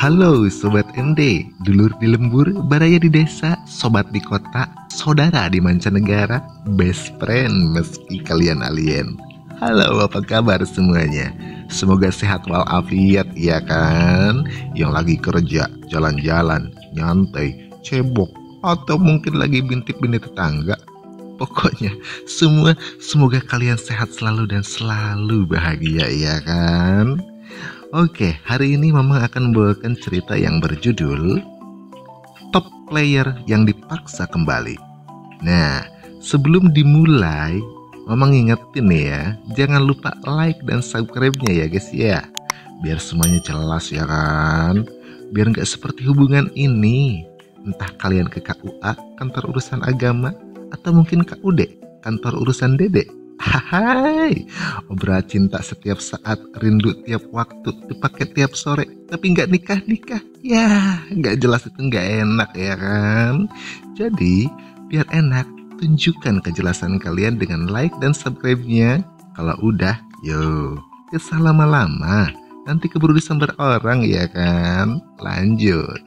Halo Sobat MD, dulur di lembur, baraya di desa, sobat di kota, saudara di mancanegara, best friend meski kalian alien. Halo, apa kabar semuanya? Semoga sehat walafiat ya kan? Yang lagi kerja, jalan-jalan, nyantai, cebok, atau mungkin lagi bintip-bintip tetangga. Pokoknya semoga kalian sehat selalu dan selalu bahagia ya kan? Oke, hari ini Mama akan membawakan cerita yang berjudul Top Player yang Dipaksa Kembali. Nah, sebelum dimulai, Mama ngingetin nih ya, jangan lupa like dan subscribe-nya ya guys ya. Biar semuanya jelas ya kan. Biar nggak seperti hubungan ini. Entah kalian ke KUA, kantor urusan agama, atau mungkin KUD, kantor urusan dedek. Hai, obrolan cinta setiap saat, rindu tiap waktu, dipakai tiap sore, tapi nggak nikah-nikah. Ya, nggak jelas itu nggak enak ya kan? Jadi, biar enak, tunjukkan kejelasan kalian dengan like dan subscribe-nya. Kalau udah, yo, kisah lama-lama, nanti keburu disambar orang ya kan? Lanjut.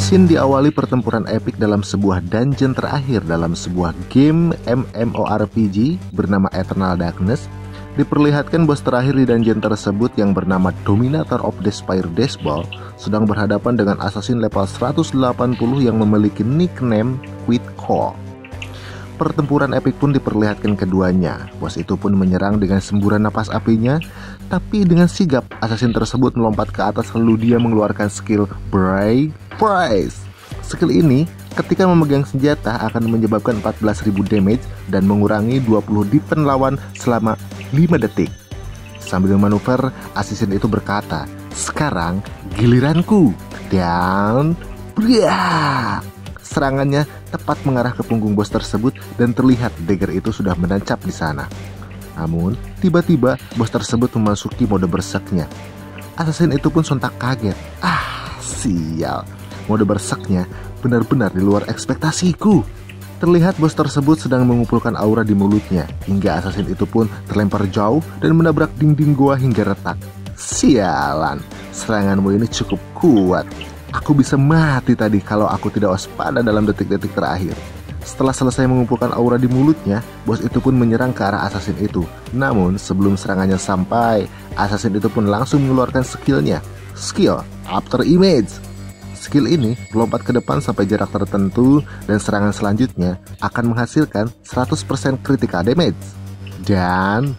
Scene diawali pertempuran epik dalam sebuah dungeon terakhir dalam sebuah game MMORPG bernama Eternal Darkness. Diperlihatkan bos terakhir di dungeon tersebut yang bernama Dominator of the Spire Deathball sedang berhadapan dengan assassin level 180 yang memiliki nickname Quitco. Pertempuran epik pun diperlihatkan keduanya. Bos itu pun menyerang dengan semburan napas apinya, tapi dengan sigap assassin tersebut melompat ke atas lalu dia mengeluarkan skill Brave Price. Skill ini ketika memegang senjata akan menyebabkan 14.000 damage dan mengurangi 20 defense lawan selama 5 detik. Sambil manuver, assassin itu berkata, "Sekarang giliranku." Dan serangannya tepat mengarah ke punggung bos tersebut dan terlihat dagger itu sudah menancap di sana. Namun, tiba-tiba bos tersebut memasuki mode berserknya. Assassin itu pun sontak kaget. Sial. Mode berserknya benar-benar di luar ekspektasiku. Terlihat bos tersebut sedang mengumpulkan aura di mulutnya, hingga assassin itu pun terlempar jauh dan menabrak dinding goa hingga retak. Sialan, seranganmu ini cukup kuat. Aku bisa mati tadi kalau aku tidak waspada dalam detik-detik terakhir. Setelah selesai mengumpulkan aura di mulutnya, bos itu pun menyerang ke arah assassin itu. Namun sebelum serangannya sampai, assassin itu pun langsung mengeluarkan skillnya. Skill After Image. Skill ini melompat ke depan sampai jarak tertentu dan serangan selanjutnya akan menghasilkan 100% critical damage. Dan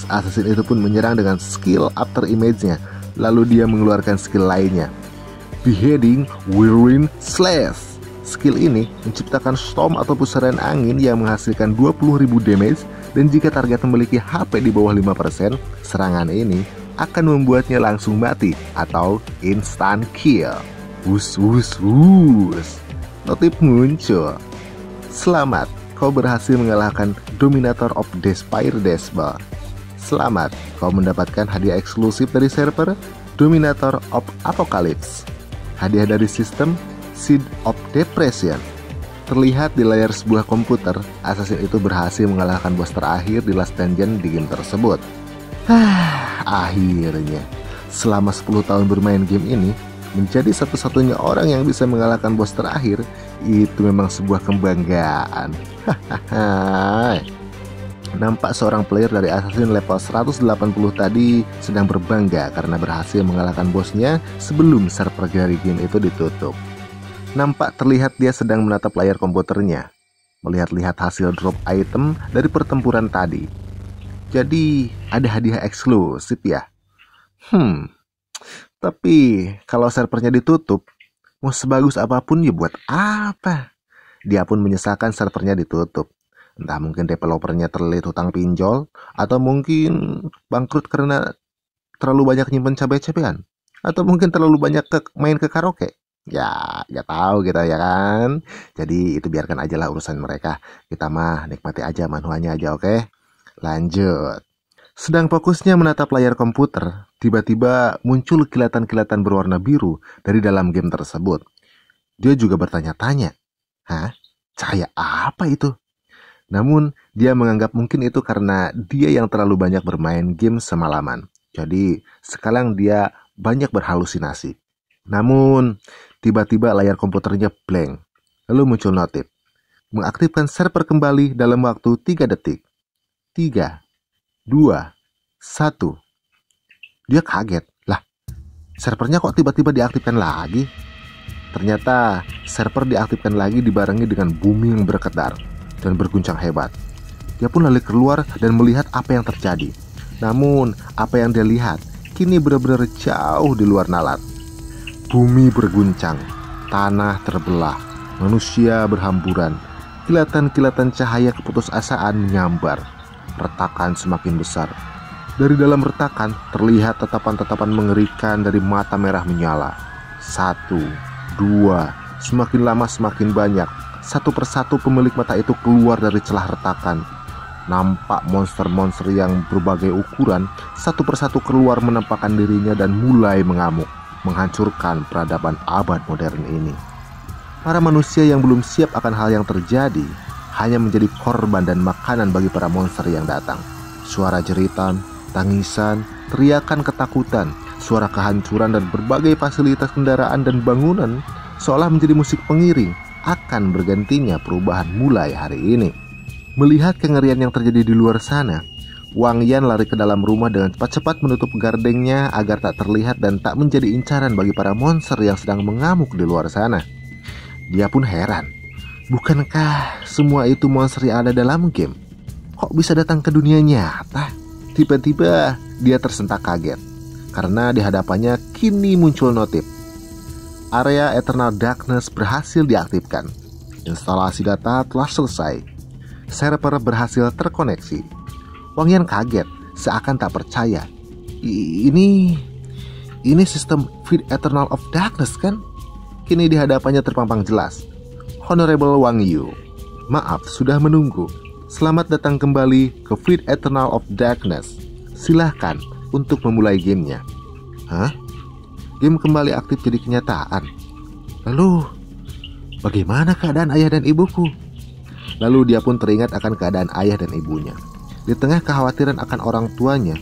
assassin itu pun menyerang dengan skill After Image-nya. Lalu dia mengeluarkan skill lainnya, Beheading Whirlwind Slash. Skill ini menciptakan storm atau pusaran angin yang menghasilkan 20.000 damage, dan jika target memiliki HP di bawah 5%, serangan ini akan membuatnya langsung mati atau instant kill. Notif muncul. Selamat, kau berhasil mengalahkan Dominator of the Spire Deathball. Selamat, kau mendapatkan hadiah eksklusif dari server Dominator of Apocalypse. Hadiah dari sistem Seed of Depression. Terlihat di layar sebuah komputer, assassin itu berhasil mengalahkan bos terakhir di last dungeon di game tersebut. Akhirnya, selama 10 tahun bermain game ini, menjadi satu-satunya orang yang bisa mengalahkan bos terakhir, itu memang sebuah kebanggaan. Nampak seorang player dari assassin level 180 tadi sedang berbangga karena berhasil mengalahkan bosnya sebelum server dari game itu ditutup. Nampak terlihat dia sedang menatap layar komputernya, melihat-lihat hasil drop item dari pertempuran tadi. Jadi ada hadiah eksklusif ya. Tapi kalau servernya ditutup, mau sebagus apapun ya buat apa? Dia pun menyesalkan servernya ditutup. Entah mungkin developernya terlilit hutang pinjol, atau mungkin bangkrut karena terlalu banyak nyimpen cabai-cabean, atau mungkin terlalu banyak main ke karaoke. Ya, gak tahu gitu ya kan. Jadi itu biarkan aja lah urusan mereka. Kita mah nikmati aja manuannya aja, oke? Lanjut. Sedang fokusnya menatap layar komputer, tiba-tiba muncul kilatan-kilatan berwarna biru dari dalam game tersebut. Dia juga bertanya-tanya, Hah? Cahaya apa itu? Namun, dia menganggap mungkin itu karena dia yang terlalu banyak bermain game semalaman. Jadi, sekarang dia banyak berhalusinasi. Namun, tiba-tiba layar komputernya blank. Lalu muncul notif. Mengaktifkan server kembali dalam waktu 3 detik. 3, 2, 1. Dia kaget. Lah, servernya kok tiba-tiba diaktifkan lagi? Ternyata server diaktifkan lagi dibarengi dengan bumi yang bergetar dan berguncang hebat. Dia pun lalu keluar dan melihat apa yang terjadi. Namun, apa yang dia lihat kini benar-benar jauh di luar nalar. Bumi berguncang, tanah terbelah, manusia berhamburan. Kilatan-kilatan cahaya keputusasaan menyambar. Retakan semakin besar. Dari dalam retakan terlihat tatapan-tatapan mengerikan dari mata merah menyala. 1, 2, semakin lama semakin banyak. Satu persatu pemilik mata itu keluar dari celah retakan. Nampak monster-monster yang berbagai ukuran satu persatu keluar menampakkan dirinya dan mulai mengamuk, menghancurkan peradaban abad modern ini. Para manusia yang belum siap akan hal yang terjadi hanya menjadi korban dan makanan bagi para monster yang datang. Suara jeritan, tangisan, teriakan ketakutan, suara kehancuran dan berbagai fasilitas kendaraan dan bangunan seolah menjadi musik pengiring akan bergantinya perubahan mulai hari ini. Melihat kengerian yang terjadi di luar sana, Wang Yan lari ke dalam rumah dengan cepat-cepat menutup gardengnya agar tak terlihat dan tak menjadi incaran bagi para monster yang sedang mengamuk di luar sana. Dia pun heran, bukankah semua itu monster yang ada dalam game? Kok bisa datang ke dunia nyata? Tiba-tiba dia tersentak kaget karena di hadapannya kini muncul notif. Area Eternal Darkness berhasil diaktifkan. Instalasi data telah selesai. Server berhasil terkoneksi. Wang Yan kaget, seakan tak percaya. Ini sistem Feed Eternal of Darkness kan? Kini di hadapannya terpampang jelas. Honorable Wang Yu, maaf sudah menunggu. Selamat datang kembali ke Feed Eternal of Darkness. Silahkan untuk memulai gamenya. Hah? Game kembali aktif jadi kenyataan. Lalu, bagaimana keadaan ayah dan ibuku? Lalu dia pun teringat akan keadaan ayah dan ibunya. Di tengah kekhawatiran akan orang tuanya,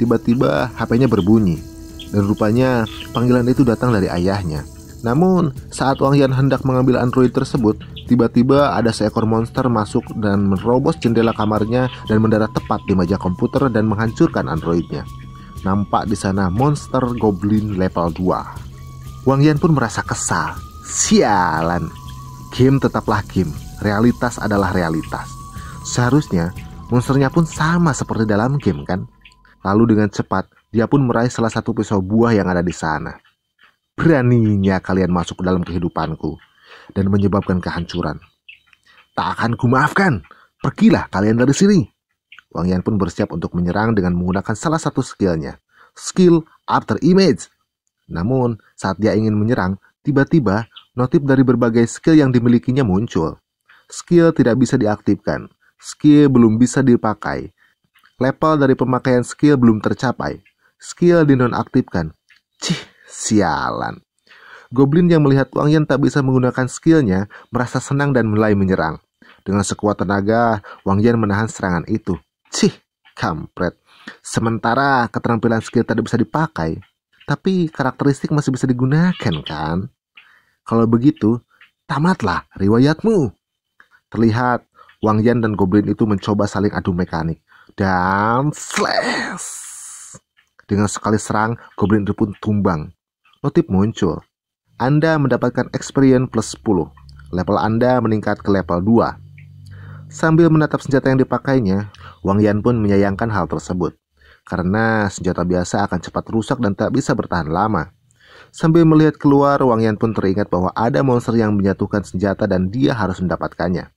tiba-tiba HP-nya berbunyi. Dan rupanya panggilan itu datang dari ayahnya. Namun, saat Wang Yan hendak mengambil Android tersebut, tiba-tiba ada seekor monster masuk dan menerobos jendela kamarnya dan mendarat tepat di meja komputer dan menghancurkan Androidnya. Nampak di sana monster goblin level 2. Wang Yan pun merasa kesal. Sialan. Game tetaplah game. Realitas adalah realitas. Seharusnya monsternya pun sama seperti dalam game kan? Lalu dengan cepat dia pun meraih salah satu pisau buah yang ada di sana. Beraninya kalian masuk ke dalam kehidupanku dan menyebabkan kehancuran. Tak akan kumaafkan. Pergilah kalian dari sini. Wang Yan pun bersiap untuk menyerang dengan menggunakan salah satu skillnya, skill After Image. Namun saat dia ingin menyerang, tiba-tiba notif dari berbagai skill yang dimilikinya muncul. Skill tidak bisa diaktifkan. Skill belum bisa dipakai. Level dari pemakaian skill belum tercapai. Skill dinonaktifkan. Cih, sialan. Goblin yang melihat Wang Yan tak bisa menggunakan skillnya merasa senang dan mulai menyerang. Dengan sekuat tenaga, Wang Yan menahan serangan itu. Cih, kampret. Sementara keterampilan skill tidak bisa dipakai, tapi karakteristik masih bisa digunakan kan? Kalau begitu, tamatlah riwayatmu. Terlihat Wang Yan dan Goblin itu mencoba saling adu mekanik. Dan slash! Dengan sekali serang, Goblin itu pun tumbang. Notif muncul. Anda mendapatkan experience plus 10. Level Anda meningkat ke level 2. Sambil menatap senjata yang dipakainya, Wang Yan pun menyayangkan hal tersebut. Karena senjata biasa akan cepat rusak dan tak bisa bertahan lama. Sambil melihat keluar, Wang Yan pun teringat bahwa ada monster yang menjatuhkan senjata dan dia harus mendapatkannya.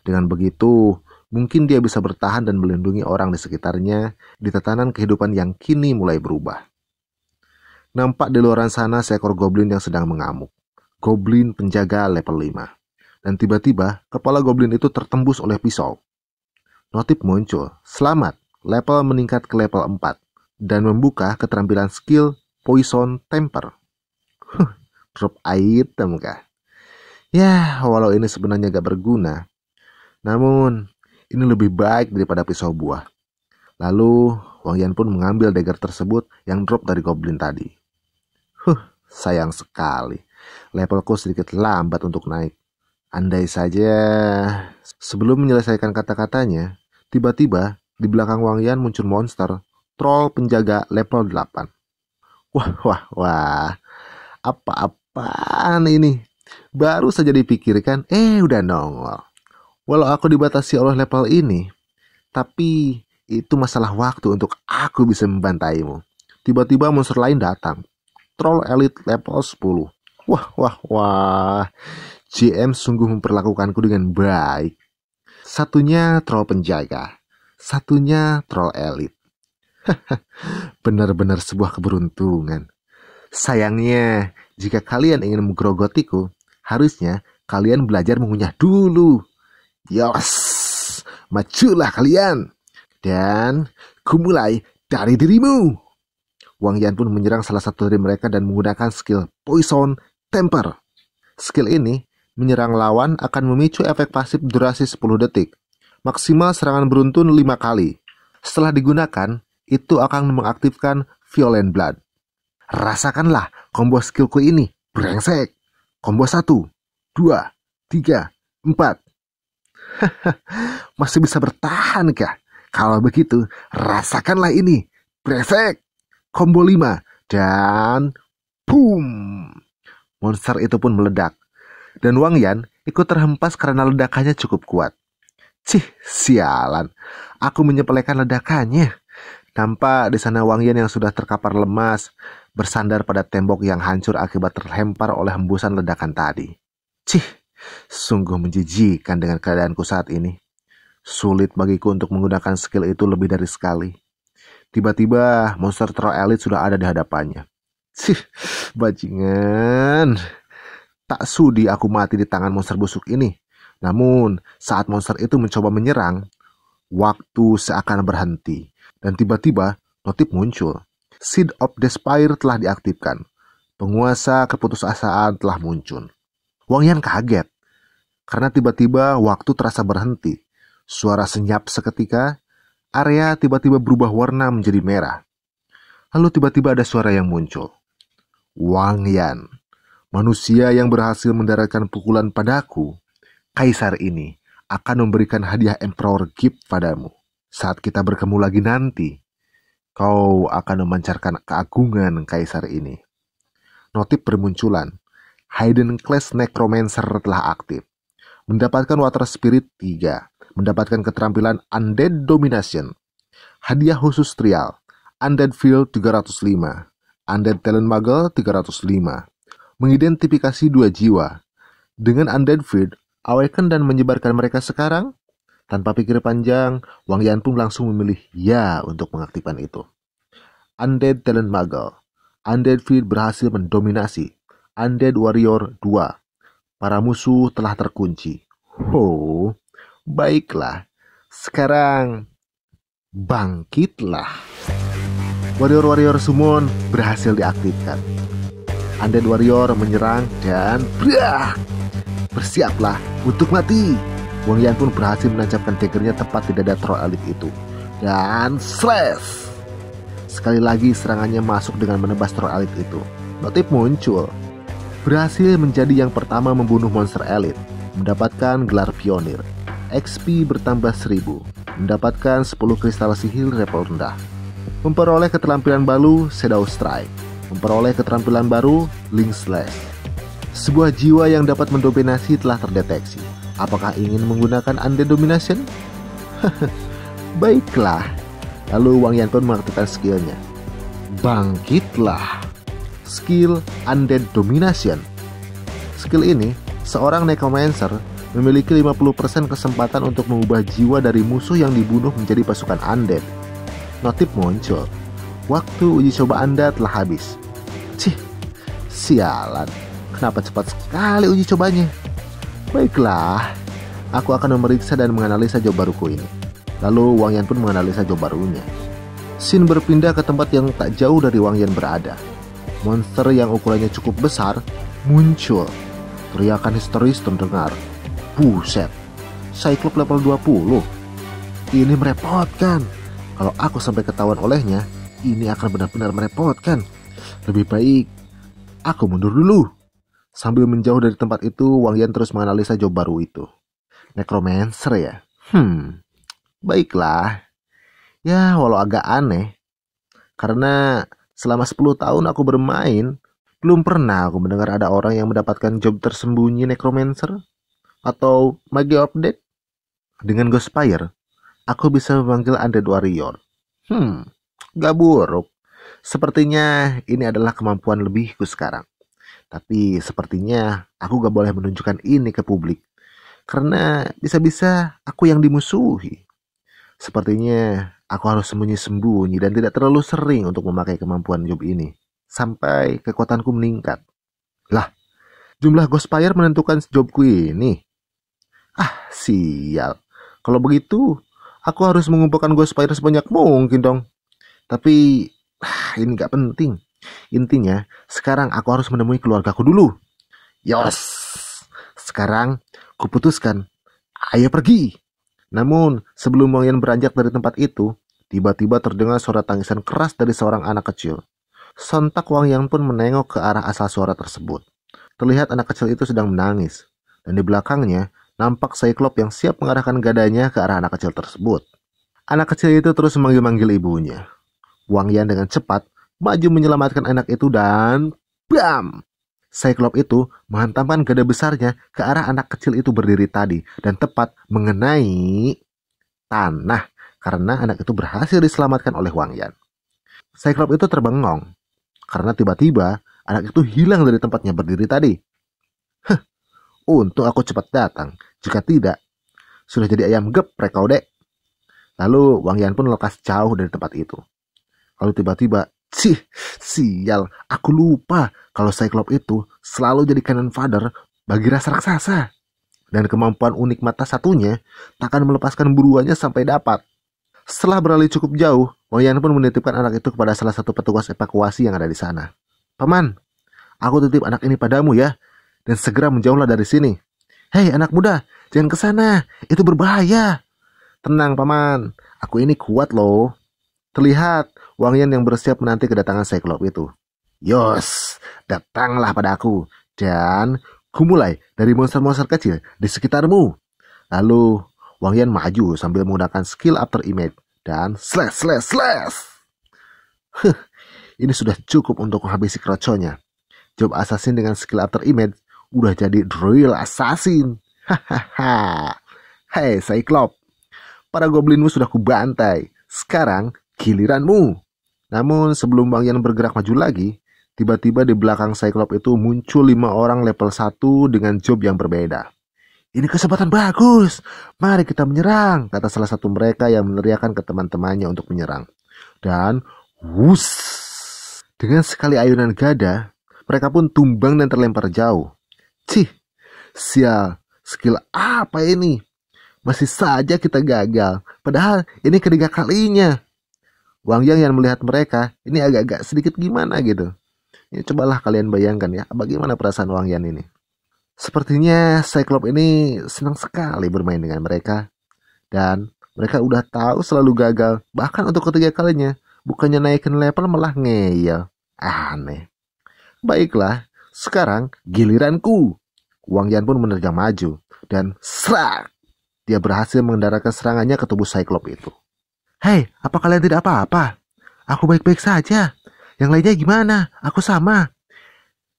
Dengan begitu, mungkin dia bisa bertahan dan melindungi orang di sekitarnya di tatanan kehidupan yang kini mulai berubah. Nampak di luar sana seekor goblin yang sedang mengamuk. Goblin penjaga level 5. Dan tiba-tiba, kepala goblin itu tertembus oleh pisau. Notif muncul, selamat, level meningkat ke level 4. Dan membuka keterampilan skill Poison Temper. Drop item kah? Ya, walau ini sebenarnya gak berguna, namun ini lebih baik daripada pisau buah. Lalu, Wang Yan pun mengambil dagger tersebut yang drop dari goblin tadi. Sayang sekali. Levelku sedikit lambat untuk naik. Andai saja sebelum menyelesaikan kata-katanya, tiba-tiba di belakang Wang Yan muncul monster, troll penjaga level 8. Wah, apa-apaan ini? Baru saja dipikirkan, udah nongol. Walau aku dibatasi oleh level ini, tapi itu masalah waktu untuk aku bisa membantaimu. Tiba-tiba monster lain datang. Troll Elite level 10. Wah. GM sungguh memperlakukanku dengan baik. Satunya troll penjaga, satunya troll elite. Benar-benar sebuah keberuntungan. Sayangnya, jika kalian ingin menggerogotiku, harusnya kalian belajar mengunyah dulu. Yos, majulah kalian. Dan kumulai dari dirimu. Wang Yan pun menyerang salah satu dari mereka dan menggunakan skill Poison Temper. Skill ini menyerang lawan akan memicu efek pasif durasi 10 detik. Maksimal serangan beruntun 5 kali. Setelah digunakan, itu akan mengaktifkan Violent Blood. Rasakanlah combo skillku ini, brengsek. Combo 1, 2, 3, 4. Masih bisa bertahan kah? Kalau begitu, rasakanlah ini, brengsek. Combo 5, dan boom. Monster itu pun meledak. Dan Wang Yan ikut terhempas karena ledakannya cukup kuat. Sialan. Aku menyepelekan ledakannya. Nampak di sana Wang Yan yang sudah terkapar lemas, bersandar pada tembok yang hancur akibat terlempar oleh hembusan ledakan tadi. Sungguh menjijikan dengan keadaanku saat ini. Sulit bagiku untuk menggunakan skill itu lebih dari sekali. Tiba-tiba monster troll elite sudah ada di hadapannya. Bajingan. Tak sudi aku mati di tangan monster busuk ini. Namun, saat monster itu mencoba menyerang, waktu seakan berhenti. Dan tiba-tiba, notif muncul. Seed of Despair telah diaktifkan. Penguasa keputusasaan telah muncul. Wang Yan kaget. Karena tiba-tiba waktu terasa berhenti. Suara senyap seketika, area tiba-tiba berubah warna menjadi merah. Lalu tiba-tiba ada suara yang muncul. Wang Yan, manusia yang berhasil mendaratkan pukulan padaku, Kaisar ini akan memberikan hadiah Emperor Gift padamu. Saat kita bertemu lagi nanti, kau akan memancarkan keagungan Kaisar ini. Notif bermunculan. Hidden Class Necromancer telah aktif. Mendapatkan Water Spirit 3. Mendapatkan keterampilan Undead Domination. Hadiah khusus trial. Undead Field 305. Undead Talent Muggle 305. Mengidentifikasi 2 jiwa. Dengan Undead Field, awaken dan menyebarkan mereka sekarang. Tanpa pikir panjang, Wang Yan pun langsung memilih ya untuk mengaktifkan itu. Undead Talent Muggle. Undead Field berhasil mendominasi. Undead Warrior 2. Para musuh telah terkunci. Baiklah. Sekarang bangkitlah. Warrior Summon berhasil diaktifkan. Undead Warrior menyerang dan bersiaplah untuk mati. Wang Yan pun berhasil menancapkan daggernya tepat di dada troll elite itu. Dan slash. Sekali lagi serangannya masuk dengan menebas troll elite itu. Notif muncul. Berhasil menjadi yang pertama membunuh monster elite. Mendapatkan gelar pionir. XP bertambah 1000. Mendapatkan 10 kristal sihir level rendah. Memperoleh keterampilan baru Shadow Strike. Memperoleh keterampilan baru Link Slash. Sebuah jiwa yang dapat mendominasi telah terdeteksi. Apakah ingin menggunakan Undead Domination? Baiklah. Lalu Wang Yan pun mengaktifkan skillnya. Bangkitlah. Skill Undead Domination. Skill ini, seorang Necromancer memiliki 50% kesempatan untuk mengubah jiwa dari musuh yang dibunuh menjadi pasukan Undead. Notif muncul. Waktu uji coba Anda telah habis. Sialan. Kenapa cepat sekali uji cobanya? Baiklah, aku akan memeriksa dan menganalisa job baruku ini. Lalu Wang Yan pun menganalisa job barunya. Sin berpindah ke tempat yang tak jauh dari Wang Yan berada. Monster yang ukurannya cukup besar muncul. Teriakan histeris terdengar. Buset, Cyclops level 20. Ini merepotkan. Kalau aku sampai ketahuan olehnya, ini akan benar-benar merepotkan. Lebih baik aku mundur dulu. Sambil menjauh dari tempat itu, Wang Yan terus menganalisa job baru itu. Necromancer ya? Baiklah. Ya, walau agak aneh. Karena selama 10 tahun aku bermain, belum pernah aku mendengar ada orang yang mendapatkan job tersembunyi Necromancer atau Magi Update. Dengan Ghostfire, aku bisa memanggil Undead Warrior. Gak buruk. Sepertinya ini adalah kemampuan lebihku sekarang. Tapi sepertinya aku gak boleh menunjukkan ini ke publik. Karena bisa-bisa aku yang dimusuhi. Sepertinya aku harus sembunyi-sembunyi dan tidak terlalu sering untuk memakai kemampuan job ini. Sampai kekuatanku meningkat. Lah, jumlah Ghostfire menentukan jobku ini. Sial. Kalau begitu, aku harus mengumpulkan Ghostfire sebanyak mungkin dong. Tapi, ini gak penting. Intinya, sekarang aku harus menemui keluargaku dulu. Yos! Sekarang, kuputuskan. Ayo pergi. Namun, sebelum Wang Yan beranjak dari tempat itu, tiba-tiba terdengar suara tangisan keras dari seorang anak kecil. Sontak Wang Yan pun menengok ke arah asal suara tersebut. Terlihat anak kecil itu sedang menangis. Dan di belakangnya, nampak Cyclops yang siap mengarahkan gadanya ke arah anak kecil tersebut. Anak kecil itu terus memanggil-manggil ibunya. Wang Yan dengan cepat maju menyelamatkan anak itu dan BAM! Cyclops itu menghantamkan gada besarnya ke arah anak kecil itu berdiri tadi dan tepat mengenai tanah karena anak itu berhasil diselamatkan oleh Wang Yan. Cyclops itu terbengong karena tiba-tiba anak itu hilang dari tempatnya berdiri tadi. Untung aku cepat datang. Jika tidak, sudah jadi ayam geprek kau, Dek. Lalu Wang Yan pun lekas jauh dari tempat itu. Lalu tiba-tiba, sial, aku lupa kalau Cyclops itu selalu jadi cannon fodder bagi rasa raksasa. Dan kemampuan unik mata satunya takkan melepaskan buruannya sampai dapat. Setelah beralih cukup jauh, Wang Yan pun menitipkan anak itu kepada salah satu petugas evakuasi yang ada di sana. Paman, aku titip anak ini padamu ya, dan segera menjauhlah dari sini. Hei anak muda, jangan ke sana, itu berbahaya. Tenang paman, aku ini kuat loh. Terlihat Wang Yan yang bersiap menanti kedatangan Cyclops itu. Yos, datanglah pada aku. Dan kumulai dari monster-monster kecil di sekitarmu. Lalu Wang Yan maju sambil menggunakan skill after image. Dan slash. Ini sudah cukup untuk menghabisi kroconya. Job assassin dengan skill after image udah jadi drill assassin. Hei Cyclops, para goblinmu sudah kubantai. Sekarang giliranmu. Namun sebelum Wang Yan bergerak maju lagi, tiba-tiba di belakang Cyclops itu muncul 5 orang level 1 dengan job yang berbeda. Ini kesempatan bagus. Mari kita menyerang, kata salah satu mereka yang meneriakkan ke teman-temannya untuk menyerang. Dan wus, dengan sekali ayunan gada, mereka pun tumbang dan terlempar jauh. Sial, skill apa ini? Masih saja kita gagal. Padahal ini ketiga kalinya. Wang Yan yang melihat mereka, ini agak-agak sedikit gimana gitu. Ya, cobalah kalian bayangkan ya, bagaimana perasaan Wang Yan ini. Sepertinya Cyclops ini senang sekali bermain dengan mereka. Dan mereka udah tahu selalu gagal. Bahkan untuk ketiga kalinya, bukannya naikin level malah ngeyel. Aneh. Baiklah, sekarang giliranku. Wang Yan pun menerjang maju. Dan serak. Dia berhasil mengendarakan serangannya ke tubuh Cyclops itu. Hei, apa kalian tidak apa-apa? Aku baik-baik saja. Yang lainnya gimana? Aku sama.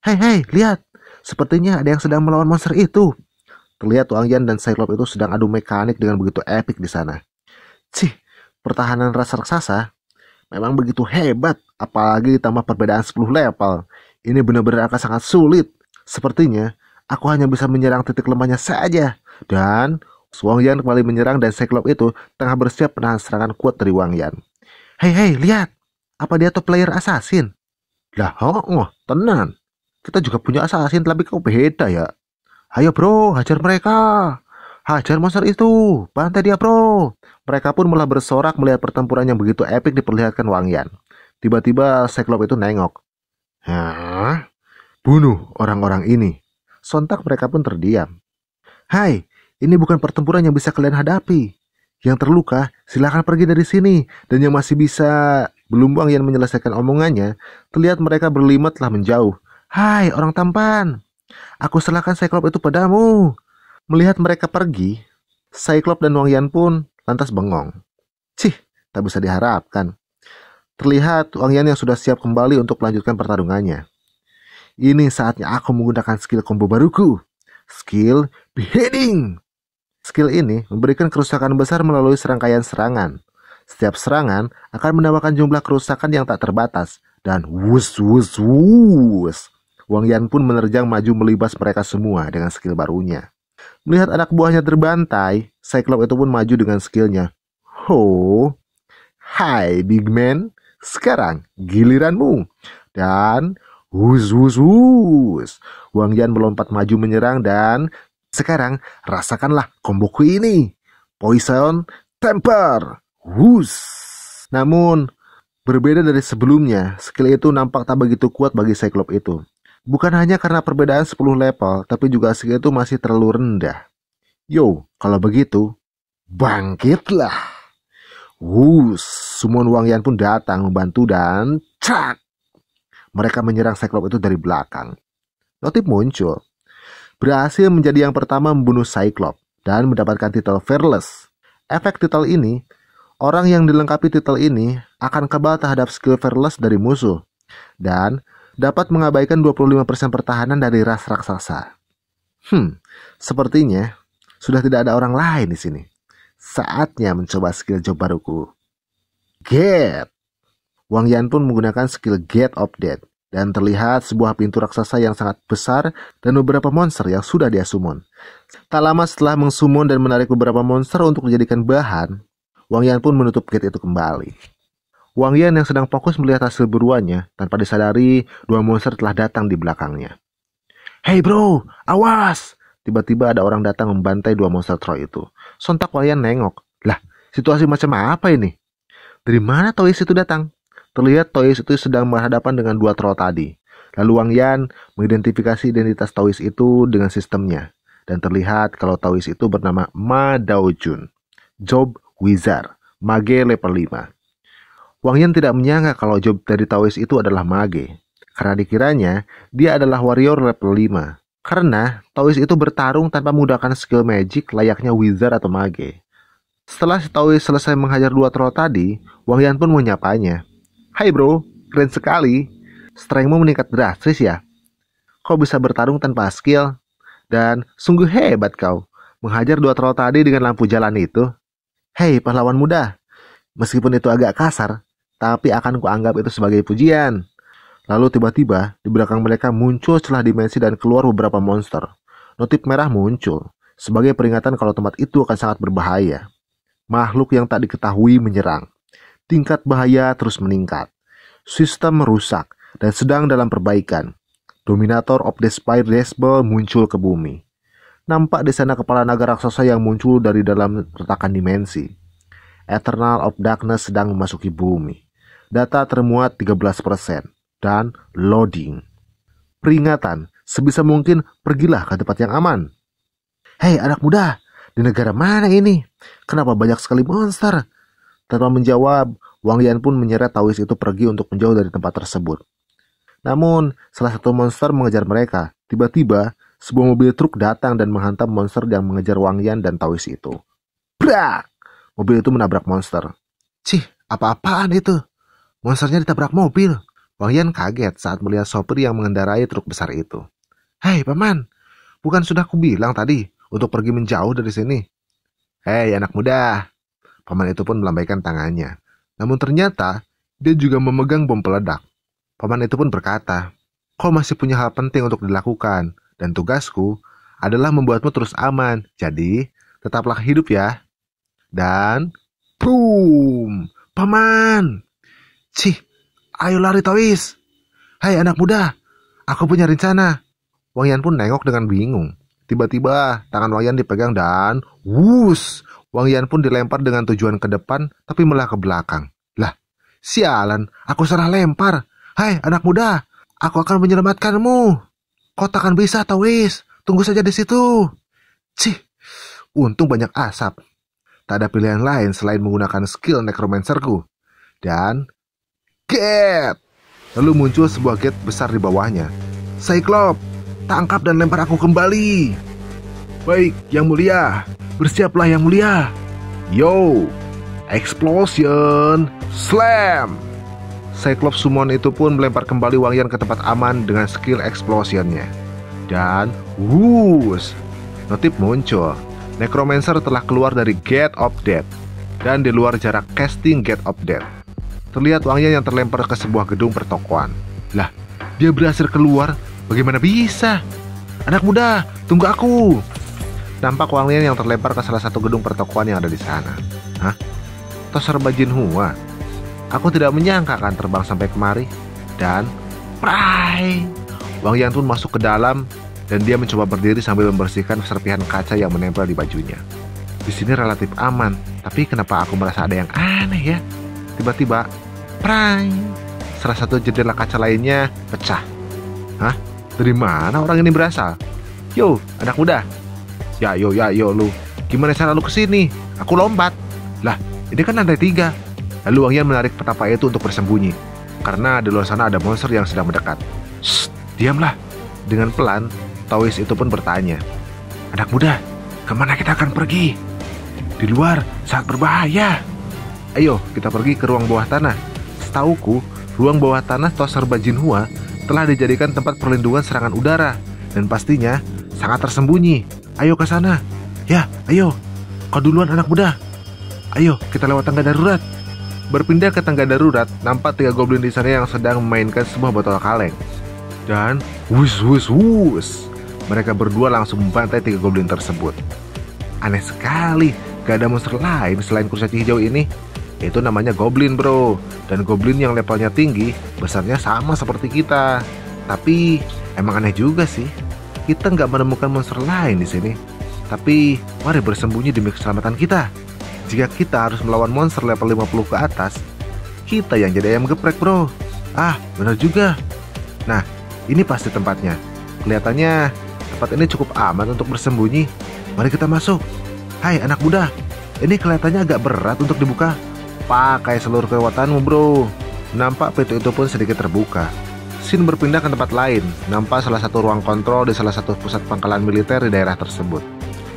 Hei, lihat. Sepertinya ada yang sedang melawan monster itu. Terlihat Wang Yan dan Cyclops itu sedang adu mekanik dengan begitu epik di sana. Pertahanan rasa raksasa memang begitu hebat. Apalagi ditambah perbedaan 10 level. Ini benar-benar akan sangat sulit. Sepertinya aku hanya bisa menyerang titik lemahnya saja. Dan Wang Yan kembali menyerang dan Cyclops itu tengah bersiap menahan serangan kuat dari Wang Yan. Hei, lihat. Apa dia top player assassin? Lah, tenan. Kita juga punya assassin tapi kau beda ya. Ayo bro, hajar mereka. Hajar monster itu. Bantai dia bro. Mereka pun mulai bersorak melihat pertempuran yang begitu epik diperlihatkan Wang Yan. Tiba-tiba Cyclops itu nengok. Hah? Bunuh orang-orang ini. Sontak mereka pun terdiam. Hai, ini bukan pertempuran yang bisa kalian hadapi. Yang terluka, silakan pergi dari sini. Dan yang masih bisa... Belum Wang Yan menyelesaikan omongannya, terlihat mereka berlima telah menjauh. Hai, orang tampan. Aku serahkan Cyclops itu padamu. Melihat mereka pergi, Cyclops dan Wang Yan pun lantas bengong. Cih, tak bisa diharapkan. Terlihat Wang Yan yang sudah siap kembali untuk melanjutkan pertarungannya. Ini saatnya aku menggunakan skill combo baruku. Skill Beheading. Skill ini memberikan kerusakan besar melalui serangkaian serangan. Setiap serangan akan menambahkan jumlah kerusakan yang tak terbatas. Dan wus wus wus. Wang Yan pun menerjang maju melibas mereka semua dengan skill barunya. Melihat anak buahnya terbantai, Cyclops itu pun maju dengan skillnya. Ho, hai big man, sekarang giliranmu. Dan wus wus wus. Wang Yan melompat maju menyerang dan sekarang rasakanlah komboku ini. Poison Temper. Wus. Namun berbeda dari sebelumnya, skill itu nampak tak begitu kuat bagi Cyclops itu. Bukan hanya karena perbedaan 10 level, tapi juga skill itu masih terlalu rendah. Yo, kalau begitu, bangkitlah. Wus, summon Wang Yan pun datang membantu dan cak. Mereka menyerang Cyclops itu dari belakang. Notif muncul. Berhasil menjadi yang pertama membunuh Cyclops dan mendapatkan titel Fearless. Efek titel ini, orang yang dilengkapi titel ini akan kebal terhadap skill Fearless dari musuh dan dapat mengabaikan 25% pertahanan dari ras raksasa. Sepertinya sudah tidak ada orang lain di sini. Saatnya mencoba skill job baruku. Get. Wang Yan pun menggunakan skill Get of Death dan terlihat sebuah pintu raksasa yang sangat besar dan beberapa monster yang sudah dia summon. Tak lama setelah mengsummon dan menarik beberapa monster untuk dijadikan bahan, Wang Yan pun menutup gate itu kembali. Wang Yan yang sedang fokus melihat hasil buruannya, tanpa disadari dua monster telah datang di belakangnya. Hey bro, awas! Tiba-tiba ada orang datang membantai dua monster troll itu. Sontak Wang Yan nengok. Lah, situasi macam apa ini? Dari mana Toys itu datang? Terlihat Toys itu sedang berhadapan dengan dua troll tadi. Lalu Wang Yan mengidentifikasi identitas Toys itu dengan sistemnya. Dan terlihat kalau Toys itu bernama Ma Daojun, Job Wizard, Mage level 5. Wang Yan tidak menyangka kalau job dari Toys itu adalah Mage, karena dikiranya dia adalah warrior level 5. Karena Toys itu bertarung tanpa menggunakan skill magic layaknya Wizard atau Mage. Setelah si Toys selesai menghajar dua troll tadi, Wang Yan pun menyapanya. Hai bro, keren sekali. Strengthmu meningkat drastis ya. Kau bisa bertarung tanpa skill. Dan sungguh hebat kau, menghajar dua troll tadi dengan lampu jalan itu. Hei pahlawan muda, meskipun itu agak kasar, tapi akan kuanggap itu sebagai pujian. Lalu tiba-tiba di belakang mereka muncul celah dimensi dan keluar beberapa monster. Notif merah muncul sebagai peringatan kalau tempat itu akan sangat berbahaya. Makhluk yang tak diketahui menyerang. Tingkat bahaya terus meningkat. Sistem merusak dan sedang dalam perbaikan. Dominator of the Spire Decibel muncul ke bumi. Nampak di sana kepala naga raksasa yang muncul dari dalam retakan dimensi. Eternal of Darkness sedang memasuki bumi. Data termuat 13% dan loading. Peringatan, sebisa mungkin pergilah ke tempat yang aman. Hei anak muda, di negara mana ini? Kenapa banyak sekali monster? Tanpa menjawab, Wang Yan pun menyeret Toys itu pergi untuk menjauh dari tempat tersebut. Namun, salah satu monster mengejar mereka. Tiba-tiba, sebuah mobil truk datang dan menghantam monster yang mengejar Wang Yan dan Toys itu. Brak! Mobil itu menabrak monster. Cih, apa-apaan itu? Monsternya ditabrak mobil. Wang Yan kaget saat melihat sopir yang mengendarai truk besar itu. Hei paman, bukan sudah kubilang tadi untuk pergi menjauh dari sini? Hei anak muda. Paman itu pun melambaikan tangannya. Namun ternyata, dia juga memegang bom peledak. Paman itu pun berkata, kau masih punya hal penting untuk dilakukan, dan tugasku adalah membuatmu terus aman, jadi tetaplah hidup ya. Dan, boom, paman. Cih, ayo lari Toys. Hai anak muda, aku punya rencana. Wang Yan pun nengok dengan bingung. Tiba-tiba tangan Wang Yan dipegang dan, wus, Wang Yan pun dilempar dengan tujuan ke depan, tapi malah ke belakang. Lah, sialan, aku salah lempar. Hai anak muda, aku akan menyelamatkanmu. Kau takkan bisa Toys. tunggu saja di situ. Cih, untung banyak asap. Tak ada pilihan lain selain menggunakan skill necromancerku. Dan gate. Lalu muncul sebuah gate besar di bawahnya. Cyclops, tangkap dan lempar aku kembali. Baik, Yang Mulia. Bersiaplah Yang Mulia. Yo, explosion, slam. Cyclops summon itu pun melempar kembali Wangyan ke tempat aman dengan skill explosionnya. Dan wush, notif muncul. Necromancer telah keluar dari Gate of Death dan di luar jarak casting Gate of Death. Terlihat Wangyan yang terlempar ke sebuah gedung pertokoan. Lah, dia berhasil keluar. Bagaimana bisa? Anak muda, tunggu aku. Nampak Wangyan yang terlempar ke salah satu gedung pertokoan yang ada di sana. Hah? Serba Jinhua. Aku tidak menyangka akan terbang sampai kemari. Dan pray, Wangyan pun masuk ke dalam dan dia mencoba berdiri sambil membersihkan serpihan kaca yang menempel di bajunya. Di sini relatif aman, tapi kenapa aku merasa ada yang aneh ya? Tiba-tiba, pray, salah satu jendela kaca lainnya pecah. Hah? Dari mana orang ini berasal? Yo, anak muda. Ya, yo lu. Gimana cara lu kesini? Aku lompat. Lah, ini kan lantai 3. Lalu Wangyan menarik petapa itu untuk bersembunyi, karena di luar sana ada monster yang sedang mendekat. Shh, diamlah. Dengan pelan, Taois itu pun bertanya, anak muda, kemana kita akan pergi? Di luar sangat berbahaya. Ayo, kita pergi ke ruang bawah tanah. Setauku, ruang bawah tanah Serba Jinhua telah dijadikan tempat perlindungan serangan udara, dan pastinya sangat tersembunyi. Ayo ke sana. Ya, ayo. Kau duluan anak muda. Ayo, kita lewat tangga darurat. Berpindah ke tangga darurat, nampak 3 goblin di sana yang sedang memainkan sebuah botol kaleng. Dan wus. Mereka berdua langsung membantai 3 goblin tersebut. Aneh sekali, gak ada monster lain selain kurcaci hijau ini. Itu namanya goblin, bro. Dan goblin yang levelnya tinggi, besarnya sama seperti kita. Tapi emang aneh juga sih, kita nggak menemukan monster lain di sini. Tapi mari bersembunyi demi keselamatan kita. Jika kita harus melawan monster level 50 ke atas, kita yang jadi ayam geprek, bro. Ah, benar juga. Nah, ini pasti tempatnya. Kelihatannya tempat ini cukup aman untuk bersembunyi. Mari kita masuk. Hai anak muda, ini kelihatannya agak berat untuk dibuka. Pakai seluruh kekuatanmu, bro. Nampak pintu itu pun sedikit terbuka. Sin berpindah ke tempat lain. Nampak salah satu ruang kontrol di salah satu pusat pangkalan militer di daerah tersebut.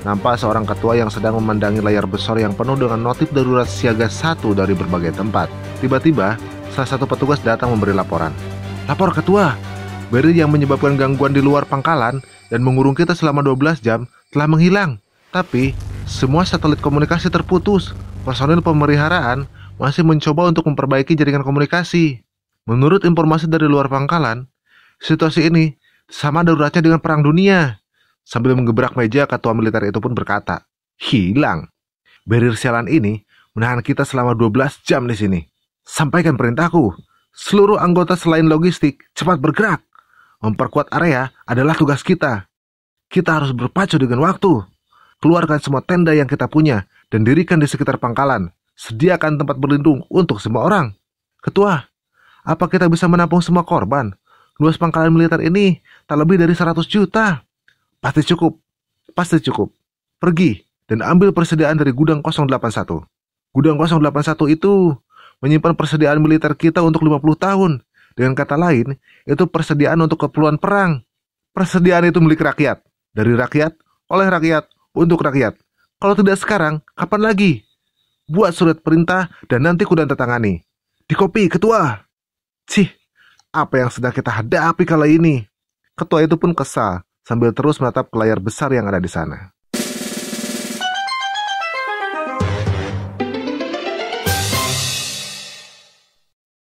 Nampak seorang ketua yang sedang memandangi layar besar yang penuh dengan notif darurat siaga 1 dari berbagai tempat. Tiba-tiba, salah satu petugas datang memberi laporan. Lapor ketua, barrier yang menyebabkan gangguan di luar pangkalan dan mengurung kita selama 12 jam telah menghilang. Tapi, semua satelit komunikasi terputus. Personil pemeliharaan masih mencoba untuk memperbaiki jaringan komunikasi. Menurut informasi dari luar pangkalan, situasi ini sama daruratnya dengan perang dunia. Sambil menggebrak meja, ketua militer itu pun berkata, hilang. Barrier sialan ini menahan kita selama 12 jam di sini. Sampaikan perintahku. Seluruh anggota selain logistik cepat bergerak. Memperkuat area adalah tugas kita. Kita harus berpacu dengan waktu. Keluarkan semua tenda yang kita punya dan dirikan di sekitar pangkalan. Sediakan tempat berlindung untuk semua orang. Ketua, apa kita bisa menampung semua korban? Luas pangkalan militer ini tak lebih dari 100 juta. Pasti cukup. Pergi dan ambil persediaan dari gudang 081. Gudang 081 itu menyimpan persediaan militer kita untuk 50 tahun. Dengan kata lain, itu persediaan untuk keperluan perang. Persediaan itu milik rakyat. Dari rakyat, oleh rakyat, untuk rakyat. Kalau tidak sekarang, kapan lagi? Buat surat perintah dan nanti kudan tangani. Dikopi, ketua. Cih, apa yang sedang kita hadapi kali ini? Ketua itu pun kesal sambil terus menatap ke layar besar yang ada di sana.